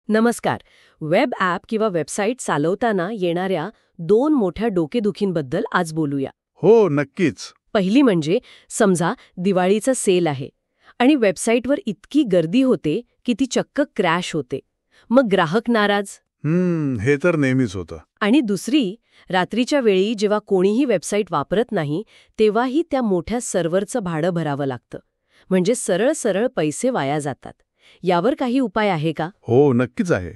नमस्कार. Web app किंवा website चालवताना येणाऱ्या दोन मोठ्या डोकेदुखींबद्दल आज बोलूया. हो, नक्कीच. पहिली म्हणजे समजा दिवाळीचा सेल आहे आणि वेबसाईटवर इतकी गर्दी होते की ती चक्क क्रॅश होते. मग ग्राहक नाराज. हे तर नेहमीच होतं. आणि दुसरी, रात्रीच्या वेळी जेव्हा कोणीही वेबसाईट वापरत नाही तेव्हाही त्या मोठ्या सर्व्हरचं भाडं भरावं लागतं. म्हणजे सरळ सरळ पैसे वाया जातात. यावर काही उपाय आहे का? हो, नक्कीच आहे.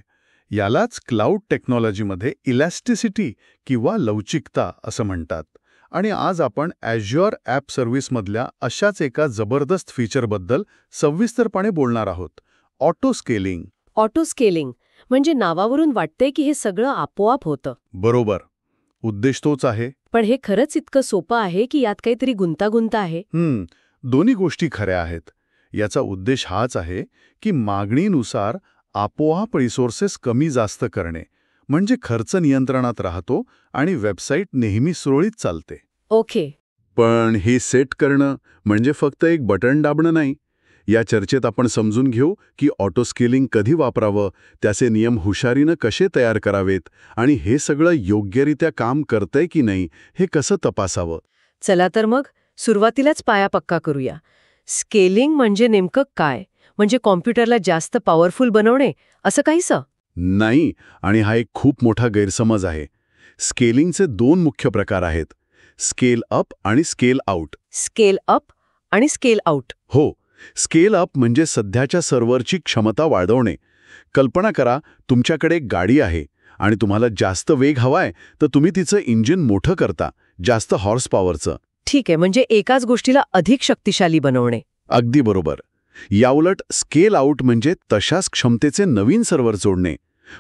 यालाच क्लाउड टेक्नॉलॉजीमध्ये इलॅस्टिसिटी किंवा लवचिकता असं म्हणतात. आणि आज आपण Azure ॲप सर्व्हिसमधल्या अशाच एका जबरदस्त फीचरबद्दल सविस्तरपणे बोलणार आहोत. Auto scaling. ऑटो स्केलिंग म्हणजे नावावरून वाटतंय की हे सगळं आपोआप होतं. बरोबर. उद्देश तोच आहे. पण हे खरंच इतकं सोपं आहे की यात काहीतरी गुंतागुंत आहे? दोन्ही गोष्टी खऱ्या आहेत. याचा उद्देश हाच आहे की मागणीनुसार आपोआप रिसोर्सेस कमी जास्त करणे, म्हणजे खर्च नियंत्रणात राहतो आणि वेबसाईट नेहमी सुरळीत चालते. ओके. पण हे सेट करणं म्हणजे फक्त एक बटन दाबणं नाही. या चर्चेत आपण समजून घेऊ की ऑटो स्केलिंग कधी वापरावं, त्याचे नियम हुशारीनं कसे तयार करावेत आणि हे सगळं योग्यरित्या काम करतंय की नाही हे कसं तपासावं. चला तर मग सुरुवातीलाच पाया पक्का करूया. स्केलिंग म्हणजे नेमकं काय? म्हणजे कॉम्प्युटरला जास्त पॉवरफुल बनवणे असं काहीसं? नाही, आणि हा एक खूप मोठा गैरसमज आहे. स्केलिंगचे दोन मुख्य प्रकार आहेत, स्केल अप आणि स्केल आउट. स्केल अप आणि स्केल आउट. हो, स्केल अप म्हणजे सध्याच्या सर्व्हरची क्षमता वाढवणे. कल्पना करा, तुमच्याकडे एक गाडी आहे आणि तुम्हाला जास्त वेग हवाय, तर तुम्ही तिचं इंजिन मोठं करता, जास्त हॉर्स पॉवरचं. ठीक आहे, म्हणजे एकाच गोष्टीला अधिक शक्तिशाली बनवणे. अगदी बरोबर. याउलट स्केल आउट म्हणजे तशाच क्षमतेचे नवीन सर्व्हर जोडणे.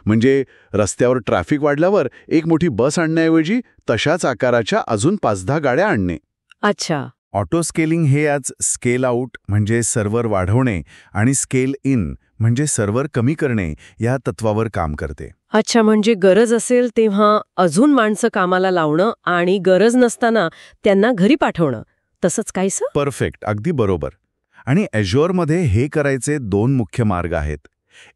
म्हणजे रस्त्यावर ट्रॅफिक वाढल्यावर एक मोठी बस आणण्याऐवजी तशाच आकाराच्या अजून 5-10 गाड्या आणणे. अच्छा. ऑटो स्केलिंग हे आज स्केल आउट म्हणजे सर्व्हर वाढवणे आणि स्केल इन म्हणजे सर्व्हर कमी करणे या तत्वावर काम करते. अच्छा, म्हणजे गरज असेल तेव्हा अजून माणसं कामाला लावणं आणि गरज नसताना त्यांना घरी पाठवणं, तसंच काहीसं? परफेक्ट, अगदी बरोबर. आणि Azureमध्ये हे करायचे दोन मुख्य मार्ग आहेत.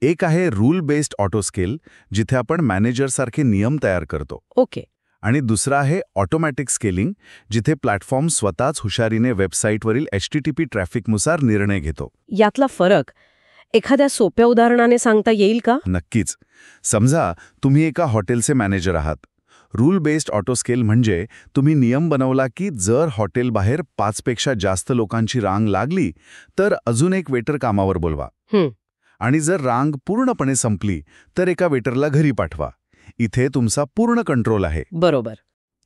एक आहे रूल बेस्ड ऑटो स्केल, जिथे आपण मॅनेजरसारखे नियम तयार करतो. ओके. आणि दुसरा आहे ऑटोमॅटिक स्केलिंग, जिथे प्लॅटफॉर्म स्वतःच हुशारीने वेबसाईटवरील HTTP ट्रॅफिकनुसार निर्णय घेतो. यातला फरक एखाद्या सोप्या उदाहरणाने सांगता येईल का? नक्कीच. समजा तुम्ही एका हॉटेलचे मॅनेजर आहात. रूल बेस्ड ऑटो स्केल म्हणजे तुम्ही नियम बनवला की जर हॉटेलबाहेर 5 पेक्षा जास्त लोकांची रांग लागली तर अजून एक वेटर कामावर बोलवा. आणि जर रांग पूर्णपणे संपली तर एका वेटरला घरी पाठवा. इथे तुमचा पूर्ण कंट्रोल आहे. बरोबर.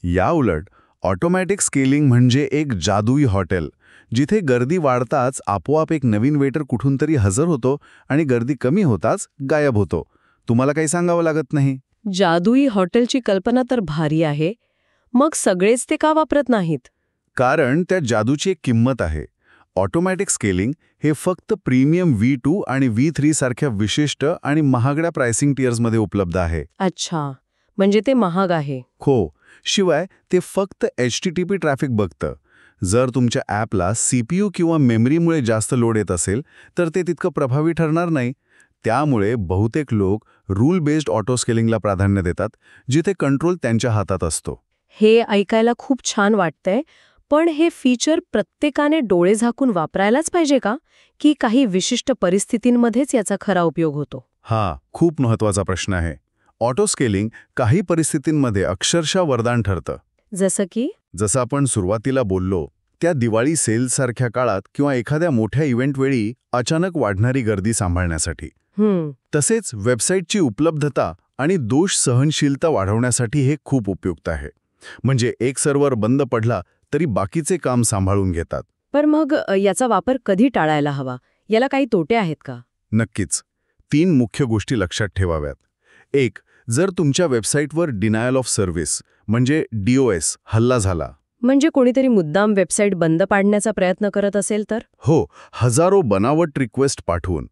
या उलट ऑटोमॅटिक स्केलिंग म्हणजे एक जादुई हॉटेल, जिथे गर्दी वाढताच आपोआप एक नवीन वेटर कुठून तरी हजर होतो आणि गर्दी कमी होताच गायब होतो. तुम्हाला काही सांगावं लागत नाही. जादुई हॉटेलची कल्पना तर भारी आहे. मग सगळेच ते का वापरत नाहीत? कारण त्या जादूची एक किंमत आहे. ऑटोमॅटिक स्केलिंग हे फक्त प्रीमियम V2 आणि V3 सारख्या विशिष्ट आणि महागड्या प्राइसिंग टियर्समध्ये उपलब्ध आहे. अच्छा, म्हणजे ते महाग आहे. हो, शिवाय ते फक्त HTTP ट्रॅफिक बघतं. जर तुमच्या ॲपला CPU किंवा मेमरीमुळे जास्त लोड येत असेल तर ते तितकं प्रभावी ठरणार नाही. त्यामुळे बहुतेक लोक रूल बेस्ड ऑटो स्केलिंगला प्राधान्य देतात, जिथे कंट्रोल त्यांच्या हातात असतो. हे ऐकायला खूप छान वाटतंय. पण हे फीचर प्रत्येकाने डोळे झाकून वापरायलाच पाहिजे का? की काही विशिष्ट परिस्थितींमध्येच याचा खरा उपयोग होतो? हा खूप महत्त्वाचा प्रश्न आहे. ऑटो स्केलिंग काही परिस्थितींमध्ये अक्षरशः वरदान ठरतं. जसं की? जसं आपण सुरुवातीला बोललो, त्या दिवाळी सेलसारख्या काळात किंवा एखाद्या मोठ्या इव्हेंटवेळी अचानक वाढणारी गर्दी सांभाळण्यासाठी. तसेच वेबसाईटची उपलब्धता आणि दोष सहनशीलता वाढवण्यासाठी हे खूप उपयुक्त आहे. म्हणजे एक सर्व्हर बंद पडला तरी बाकीचे काम सांभाळून घेतात. पण मग याचा वापर कधी टाळायला हवा? याला काही तोटे आहेत का? नक्कीच. 3 मुख्य गोष्टी लक्षात ठेवाव्यात. 1. जर तुमच्या वेबसाईटवर डिनायल ऑफ सर्व्हिस म्हणजे DOS हल्ला झाला, म्हणजे कोणीतरी मुद्दाम वेबसाईट बंद पाडण्याचा प्रयत्न करत असेल तर? हो, हजारो बनावट रिक्वेस्ट पाठवून.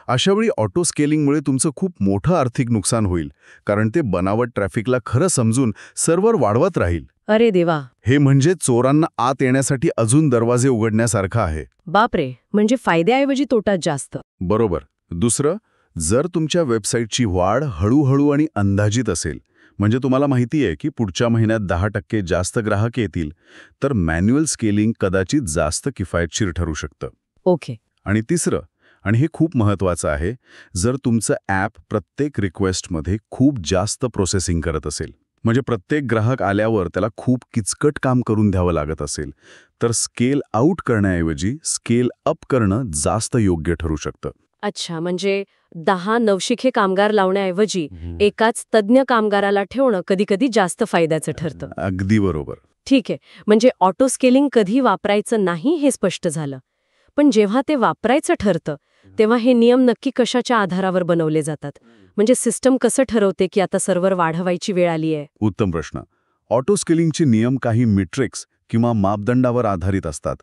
अशावेळी ऑटो स्केलिंगमुळे तुमचं खूप मोठं आर्थिक नुकसान होईल, कारण ते बनावट ट्रॅफिकला खरं समजून सर्व्हर वाढवत राहील. अरे देवा. हे म्हणजे चोरांना आत येण्यासाठी अजून दरवाजे उघडण्यासारखं आहे. बापरे, म्हणजे फायद्याऐवजी तोटाच जास्त. बरोबर. दुसरं, जर तुमच्या वेबसाईटची वाढ हळूहळू आणि अंदाजित असेल, म्हणजे तुम्हाला माहिती आहे की पुढच्या महिन्यात 10% जास्त ग्राहक येतील, तर मॅन्युअल स्केलिंग कदाचित जास्त किफायतशीर ठरू शकतं. ओके. आणि तिसरं, आणि हे खूप महत्त्वाचं आहे, जर तुमचं ॲप प्रत्येक रिक्वेस्टमध्ये खूप जास्त प्रोसेसिंग करत असेल, म्हणजे प्रत्येक ग्राहक आल्यावर त्याला खूप किचकट काम करून द्यावं लागत असेल, तर स्केल आउट करण्याऐवजी स्केल अप करणं जास्त योग्य ठरू शकतं. अच्छा, म्हणजे 10 नवशिखे कामगार लावण्याऐवजी एकाच तज्ज्ञ कामगाराला ठेवणं कधीकधी जास्त फायद्याचं ठरतं. अगदी बरोबर. ठीक आहे. म्हणजे ऑटो स्केलिंग कधी वापरायचं नाही हे स्पष्ट झालं. पण जेव्हा ते वापरायचं ठरतं तेव्हा हे नियम नक्की कशाच्या आधारावर बनवले जातात? म्हणजे सिस्टम कसं ठरवते की आता सर्व्हर वाढवायची वेळ आली आहे? उत्तम प्रश्न. ऑटो स्केलिंगचे नियम काही मेट्रिक्स किंवा मापदंडावर आधारित असतात.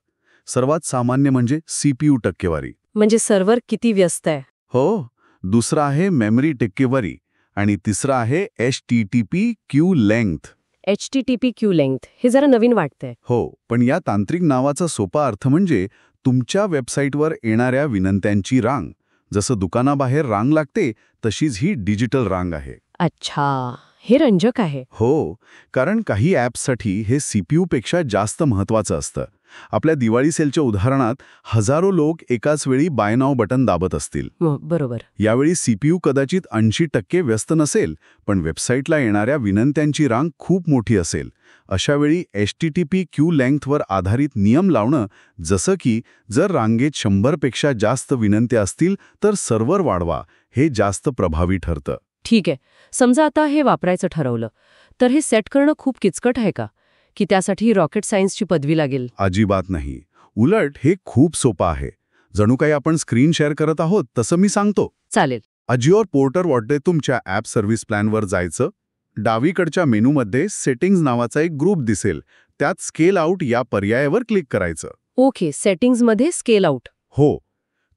सर्वात सामान्य म्हणजे CPU टक्केवारी. म्हणजे सर्व्हर किती व्यस्त आहे? हो. दुसरा आहे मेमरी टक्केवारी आणि तिसरा आहे HTTP Q length. HTTP Q length हे जरा नवीन वाटतंय. हो, पण या तांत्रिक नावाचा सोपा अर्थ म्हणजे तुमच्या वेबसाईटवर येणाऱ्या विनंत्यांची रांग. जसं दुकानाबाहेर रांग लागते, तशीच ही डिजिटल रांग आहे. अच्छा, हे रंजक आहे. हो, कारण काही ॲप्ससाठी हे CPU पेक्षा जास्त महत्त्वाचं असतं. आपल्या दिवाळी सेलच्या उदाहरणात हजारो लोक एकाच वेळी बाय नाव बटन दाबत असतील. बरोबर. यावेळी CPU कदाचित 80% व्यस्त नसेल, पण वेबसाईटला येणाऱ्या विनंत्यांची रांग खूप मोठी असेल. अशावेळी HTTP क्यू लेंग्थवर आधारित नियम लावणं, जसं की जर रांगेत 100 पेक्षा जास्त विनंत्या असतील तर सर्व्हर वाढवा, हे जास्त प्रभावी ठरतं. ठीक आहे. समजा आता हे वापरायचं ठरवलं, तर हे सेट करणं खूप किचकट आहे का? की त्यासाठी रॉकेट सायन्सची पदवी लागेल? अजिबात नाही. उलट हे खूप सोपं आहे. जणू काही आपण स्क्रीन शेअर करत आहोत तसं मी सांगतो. चालेल. अजिओर पोर्टरमध्ये तुमच्या ॲप सर्व्हिस प्लॅनवर जायचं. डावीकडच्या मेनूमध्ये सेटिंग्ज नावाचा एक ग्रुप दिसेल. त्यात स्केल आउट या पर्यायावर क्लिक करायचं. ओके, सेटिंग्जमध्ये स्केल आउट. हो.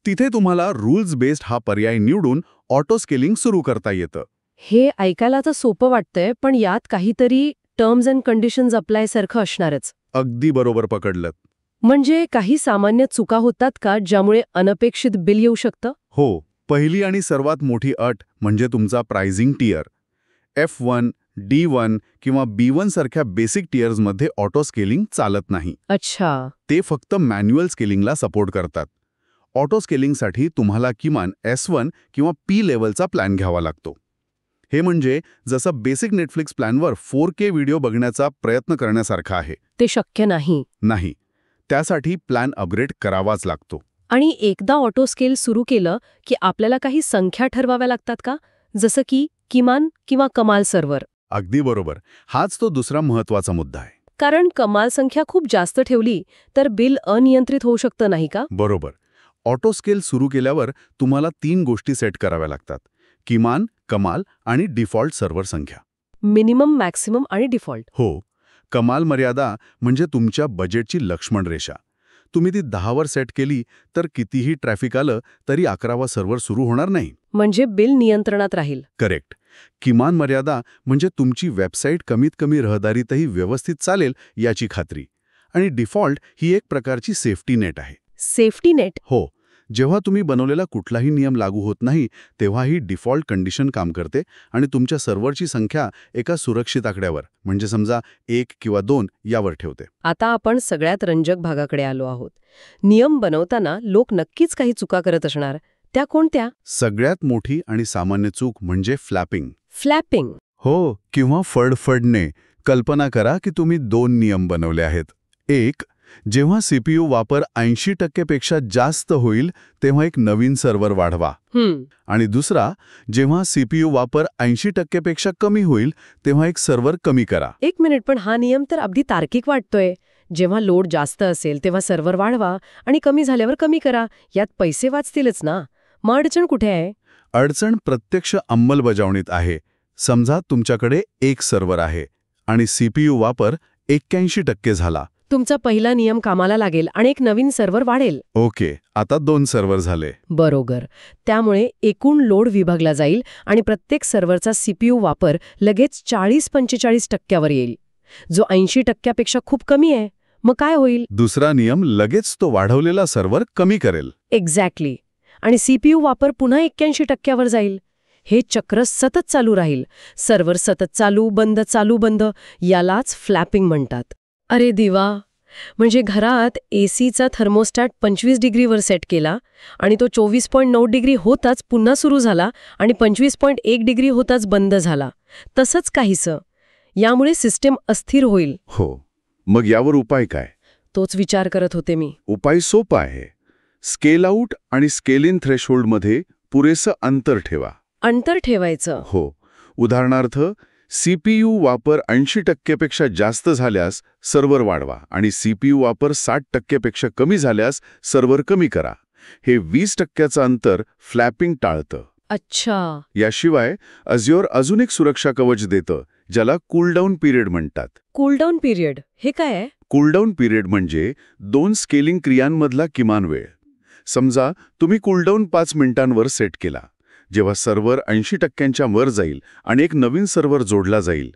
तिथे तुम्हाला रूल्स बेस्ड हा पर्याय निवडून ऑटो स्केलिंग सुरू करता येतं. हे ऐकायला तर सोपं वाटतंय, पण यात काहीतरी टर्म्स अँड कंडिशन्स अप्लाय सारखं असणारच. अगदी बरोबर पकडलं. म्हणजे काही सामान्य चुका होतात का ज्यामुळे अनपेक्षित बिल येऊ शकतं? हो. पहिली आणि सर्वात मोठी अट म्हणजे तुमचा प्राइसिंग टियर. F1, D1 किंवा B1 सारख्या बेसिक टियर्समध्ये ऑटो स्केलिंग चालत नाही. अच्छा. ते फक्त मॅन्युअल स्केलिंगला सपोर्ट करतात. ऑटो स्केलिंगसाठी तुम्हाला किमान S1 किंवा P लेवलचा प्लॅन घ्यावा लागतो. हे म्हणजे जसं बेसिक नेटफ्लिक्स प्लॅनवर 4K व्हिडिओ बघण्याचा प्रयत्न करण्यासारखा आहे. ते शक्य नाही. नाही. त्यासाठी प्लॅन अपग्रेड करावाच लागतो. आणि एकदा ऑटो स्केल सुरू केलं की आपल्याला काही संख्या ठरवाव्या लागतात का? जसं की किमान किंवा कमाल सर्व्हर? अगदी बरोबर. हाच तो दुसरा महत्त्वाचा मुद्दा आहे. कारण कमाल संख्या खूप जास्त ठेवली तर बिल अनियंत्रित होऊ शकतं नाही का? बरोबर. ऑटो स्केल सुरू केल्यावर तुम्हाला 3 गोष्टी सेट कराव्या लागतात. किमान, कमाल आणि डिफॉल्ट सर्व्हर संख्या. मिनिमम, मॅक्सिमम आणि डिफॉल्ट. हो. कमाल मर्यादा म्हणजे तुमच्या बजेटची लक्ष्मण रेषा. तुम्ही ती 10वर सेट केली तर कितीही ट्रॅफिक आलं तरी 11वा सर्व्हर सुरू होणार नाही. म्हणजे बिल नियंत्रणात राहील. करेक्ट. किमान मर्यादा म्हणजे तुमची वेबसाईट कमीत कमी रहदारीतही व्यवस्थित चालेल याची खात्री. आणि डिफॉल्ट ही एक प्रकारची सेफ्टी नेट आहे. Safety net? हो. जेव्हा तुम्ही बनवलेला कुठलाही नियम लागू होत नाही तेव्हा ही डिफॉल्ट कंडिशन काम करते आणि तुमच्या सर्व्हरची संख्या एका सुरक्षित आकड्यावर, म्हणजे समजा 1 किंवा 2 यावर ठेवते. आता आपण सगळ्यात रंजक भागाकडे आलो आहोत. नियम बनवताना लोक नक्कीच काही चुका करत असणार. त्या कोणत्या? सगळ्यात मोठी आणि सामान्य चूक म्हणजे फ्लॅपिंग. फ्लॅपिंग? हो, किंवा फडफडणे. कल्पना करा की तुम्ही 2 नियम बनवले आहेत. एक, जेव्हा CPU वापर 80% पेक्षा जास्त होईल तेव्हा एक नवीन सर्व्हर वाढवा. आणि दुसरा, जेव्हा CPU वापर 80% पेक्षा कमी होईल तेव्हा एक सर्व्हर कमी करा. एक मिनिट, पण हा नियम तर अगदी तार्किक वाटतोय. जेव्हा लोड जास्त असेल तेव्हा सर्व्हर वाढवा आणि कमी झाल्यावर कमी करा. यात पैसे वाचतीलच ना. मग अडचण कुठे आहे? अडचण प्रत्यक्ष अंमलबजावणीत आहे. समजा तुमच्याकडे एक सर्व्हर आहे आणि CPU वापर 81% झाला. तुमचा पहिला नियम कामाला लागेल आणि एक नवीन सर्व्हर वाढेल. ओके, आता 2 सर्व्हर झाले. बरोबर. त्यामुळे एकूण लोड विभागला जाईल आणि प्रत्येक सर्व्हरचा CPU वापर लगेच 40-45% येईल, जो 80% खूप कमी आहे. मग काय होईल? दुसरा नियम लगेच तो वाढवलेला सर्व्हर कमी करेल. एक्झॅक्टली. आणि सीपीयू वापर पुन्हा 81% जाईल. हे चक्र सतत चालू राहील. सर्व्हर सतत चालू बंद यालाच फ्लॅपिंग म्हणतात. अरे देवा, म्हणजे घरात एसीचा थर्मोस्टॅट 25 डिग्रीवर सेट केला आणि तो 24.9 डिग्री होताच पुन्हा सुरू झाला आणि 25.1 डिग्री होताच बंद झाला. तसंच काहीसं. यामुळे सिस्टीम अस्थिर होईल. हो, मग यावर उपाय काय? तोच विचार करत होते मी. उपाय सोपा आहे. स्केल आउट आणि स्केल इन थ्रेशोल्डमध्ये पुरेसं अंतर ठेवा. अंतर ठेवायचं. हो, उदाहरणार्थ सीपीयू वापर 80% पेक्षा जास्त झाल्यास सर्व्हर वाढवा आणि सीपीयू वापर 60% पेक्षा कमी झाल्यास सर्व्हर कमी करा. हे 20%चं अंतर फ्लॅपिंग टाळतं. अच्छा. याशिवाय अझ्योर अजून एक सुरक्षा कवच देतं, ज्याला कूलडाऊन पिरियड म्हणतात. कूलडाऊन पिरियड हे काय आहे? कूलडाऊन पिरियड म्हणजे 2 स्केलिंग क्रियांमधला किमान वेळ. समजा तुम्ही कूलडाऊन 5 मिनिटांवर सेट केला. जेव्हा सर्व्हर 80%च्या वर जाईल आणि एक नवीन सर्व्हर जोडला जाईल,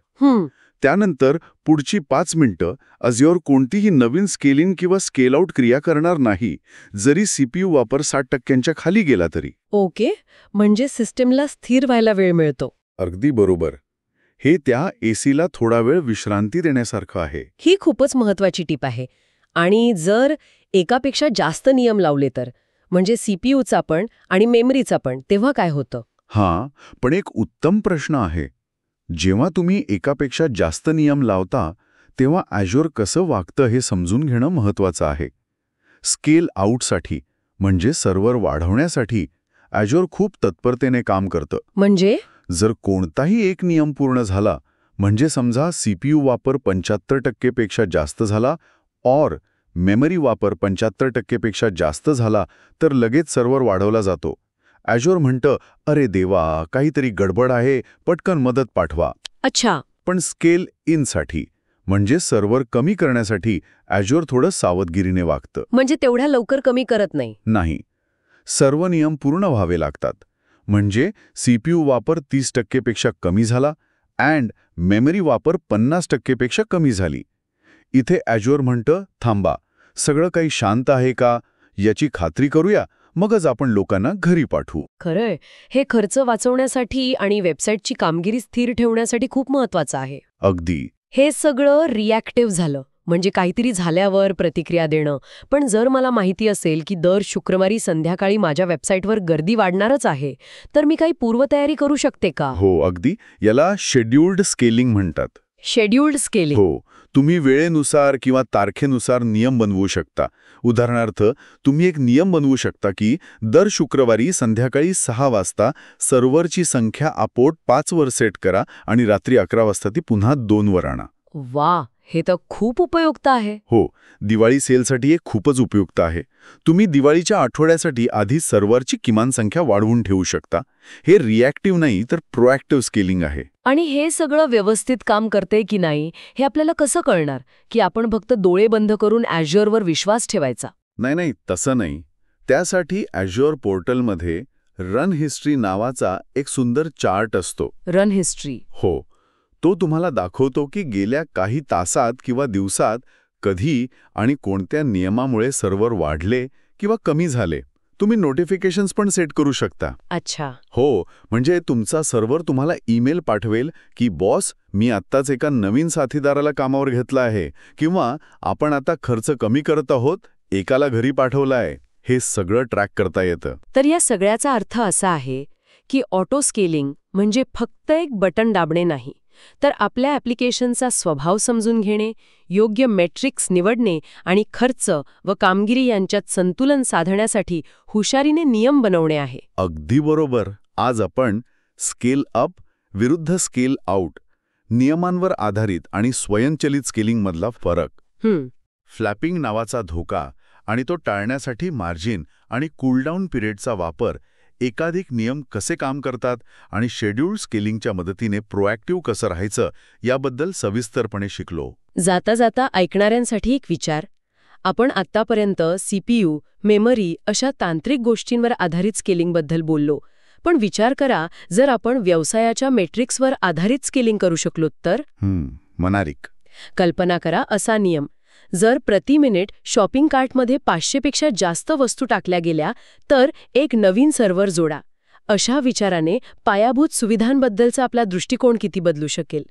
त्यानंतर पुढची 5 मिनिटं अझ्योर कोणतीही नवीन स्केलिंग किंवा स्केल आउट क्रिया करणार नाही, जरी सीपीयू वापर 60%च्या खाली गेला तरी. ओके, म्हणजे सिस्टीमला स्थिर व्हायला वेळ मिळतो. अगदी बरोबर. हे त्या एसीला थोडा वेळ विश्रांती देण्यासारखं आहे. ही खूपच महत्वाची टीप आहे. आणि जर एकापेक्षा जास्त नियम लावले तर, म्हणजे सीपीयूचा पण आणि मेमरीचा पण, तेव्हा काय होतं? हां, पण एक उत्तम प्रश्न आहे. जेव्हा तुम्ही एकापेक्षा जास्त नियम लावता, तेव्हा अझ्योर कसं वागतं हे समजून घेणं महत्त्वाचं आहे. स्केल आउटसाठी म्हणजे सर्व्हर वाढवण्यासाठी अझ्योर खूप तत्परतेने काम करतं. म्हणजे जर कोणताही एक नियम पूर्ण झाला, म्हणजे समजा सीपीयू वापर 75% पेक्षा जास्त झाला और मेमरी वापर 75% पेक्षा जास्त झाला, तर लगेच सर्व्हर वाढवला जातो. अझ्योर म्हणतं, अरे देवा, काहीतरी गडबड आहे, पटकन मदत पाठवा. अच्छा. पण स्केल इनसाठी म्हणजे सर्व्हर कमी करण्यासाठी अझ्योर थोडं सावधगिरीने वागतं. म्हणजे तेवढ्या लवकर कमी करत नाही. सर्व नियम पूर्ण व्हावे लागतात. म्हणजे सीपीयू वापर 30% पेक्षा कमी झाला अँड मेमरी वापर 50% पेक्षा कमी झाली. इथे अझ्योर म्हणतं, थांबा, सगळं काही शांत आहे का याची खात्री करूया, मगच आपण लोकांना घरी पाठवू. खरंय, हे खर्च वाचवण्यासाठी आणि वेबसाईटची कामगिरी स्थिर ठेवण्यासाठी खूप महत्वाचं आहे. अगदी. हे सगळं रिॲक्टिव्ह झालं, म्हणजे काहीतरी झाल्यावर प्रतिक्रिया देणं. पण जर मला माहिती असेल की दर शुक्रवारी संध्याकाळी माझ्या वेबसाईटवर गर्दी वाढणारच आहे, तर मी काही पूर्वतयारी करू शकते का? हो, अगदी. याला शेड्यूल्ड स्केलिंग म्हणतात. Scheduled scaling. हो, तुम्ही वेळेनुसार किंवा तारखेनुसार नियम बनवू शकता. उदाहरणार्थ, तुम्ही एक नियम बनवू शकता की दर शुक्रवारी संध्याकाळी 6 वाजता सर्व्हरची संख्या आपोआप 5 वर सेट करा आणि रात्री 11 वाजता ती पुन्हा 2 वर आणा. वा, हे तर खूप उपयुक्त आहे. हो, दिवाळी सेलसाठी हे खूपच उपयुक्त आहे. तुम्ही दिवाळीच्या आठवड्यासाठी आधी सर्व्हरची किमान संख्या वाढवून ठेवू शकता. हे रिॲक्टिव्ह नाही तर प्रोॲक्टिव्ह स्केलिंग आहे. आणि हे सगळं व्यवस्थित काम करते की नाही हे आपल्याला कसं कळणार की आपण फक्त डोळे बंद करून अझ्योरवर विश्वास ठेवायचा? नाही, तसं नाही. त्यासाठी अझ्योर पोर्टलमध्ये रन हिस्ट्री नावाचा एक सुंदर चार्ट असतो. Run history? हो, तो तुम्हाला दाखवतो की गेल्या काही तासात किंवा दिवसात कधी आणि कोणत्या नियमामुळे सर्व्हर वाढले किंवा कमी झाले. तुम्ही नोटिफिकेशन्स पण सेट करू शकता. अच्छा. हो, म्हणजे तुमचा सर्व्हर तुम्हाला ईमेल पाठवेल की बॉस, मी आत्ताच एका नवीन साथीदाराला कामावर घेतलं आहे, किंवा आपण आता खर्च कमी करत आहोत, एकाला घरी पाठवलाय. हे सगळं ट्रॅक करता येतं. तर या सगळ्याचा अर्थ असा आहे की ऑटो स्केलिंग म्हणजे फक्त एक बटन दाबणे नाही, तर आपल्या ॲप्लिकेशनचा स्वभाव समजून घेणे, योग्य मेट्रिक्स निवडणे आणि खर्च व कामगिरी यांच्यात संतुलन साधण्यासाठी हुशारीने नियम बनवणे आहे. अगदी बरोबर. आज आपण स्केल अप विरुद्ध स्केल आउट, नियमांवर आधारित आणि स्वयंचलित स्केलिंगमधला फरक, फ्लॅपिंग नावाचा धोका आणि तो टाळण्यासाठी मार्जिन आणि कूलडाऊन पिरियडचा वापर, एकाधिक नियम कसे काम करतात आणि शेड्यूल्ड स्केलिंगच्या मदतीने प्रोॲक्टिव्ह कसं राहायचं याबद्दल सविस्तरपणे शिकलो. जाता जाता ऐकणाऱ्यांसाठी एक विचार. आपण आत्तापर्यंत सीपीयू, मेमरी अशा तांत्रिक गोष्टींवर आधारित स्केलिंगबद्दल बोललो. पण विचार करा, जर आपण व्यवसायाच्या मेट्रिक्सवर आधारित स्केलिंग करू शकलो तर? मनारिक. कल्पना करा असा नियम. जर प्रति मिनिट शॉपिंग कार्टमध्ये 500पेक्षा जास्त वस्तू टाकल्या गेल्या तर एक नवीन सर्व्हर जोडा. अशा विचाराने पायाभूत सुविधांबद्दलचा आपला दृष्टिकोन किती बदलू शकेल.